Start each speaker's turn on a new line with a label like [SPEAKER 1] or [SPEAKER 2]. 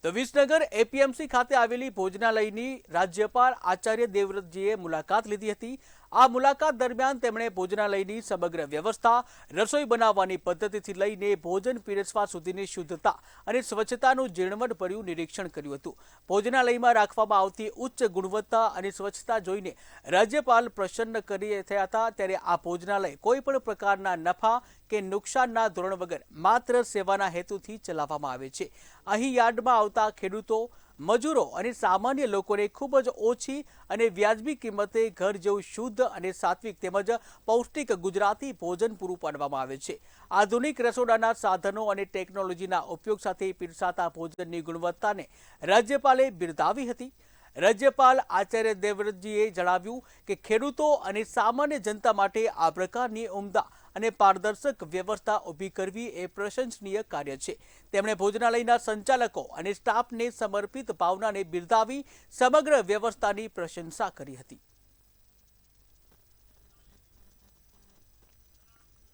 [SPEAKER 1] તો વિસનગર એપીએમસી ખાતે આવેલી ભોજનાલયની રાજ્યપાલ આચાર્ય દેવવ્રતજીએ મુલાકાત લીધી હતી। આ મુલાકાત દરમિયાન તેમણે ભોજનાલયની સમગ્ર વ્યવસ્થા, રસોઈ બનાવવાની પદ્ધતિથી લઈને ભોજન પીરસવા સુધીની શુદ્ધતા અને સ્વચ્છતાનું ઝીણવટભર્યું નિરીક્ષણ કર્યું હતું। ભોજનાલયમાં રાખવામાં આવતી ઉચ્ચ ગુણવત્તા અને સ્વચ્છતા જોઈને રાજ્યપાલ પ્રસન્ન થયા હતા। ત્યારે આ ભોજનાલય કોઈ પણ પ્રકારના નફા કે નુકસાનના ધોરણ વગર માત્ર સેવાના હેતુથી ચલાવવામાં આવે છે। અહીં યાર્ડમાં આવતા ખેડૂતો, મજૂરો અને સામાન્ય લોકોને ખૂબ જ ઓછી અને વ્યાજબી કિંમતે ઘર જેવું શુદ્ધ અને સાત્વિક તેમજ પૌષ્ટિક ગુજરાતી ભોજન પૂરું પાડવામાં આવે છે। આધુનિક રસોડાના સાધનો અને ટેકનોલોજીના ઉપયોગ સાથે પીરસાતા ભોજનની ગુણવત્તાને રાજ્યપાલે બિરદાવી હતી। રાજ્યપાલ આચાર્ય દેવવ્રતજીએ જણાવ્યું કે ખેડૂતો અને સામાન્ય જનતા માટે આ પ્રકારની ઉમદા અને પારદર્શક વ્યવસ્થા ઊભી કરવી એ પ્રશંસનીય કાર્ય છે। તેમણે ભોજનાલયના સંચાલકો અને સ્ટાફને સમર્પિત ભાવનાને બિરદાવી સમગ્ર વ્યવસ્થાની પ્રશંસા કરી હતી।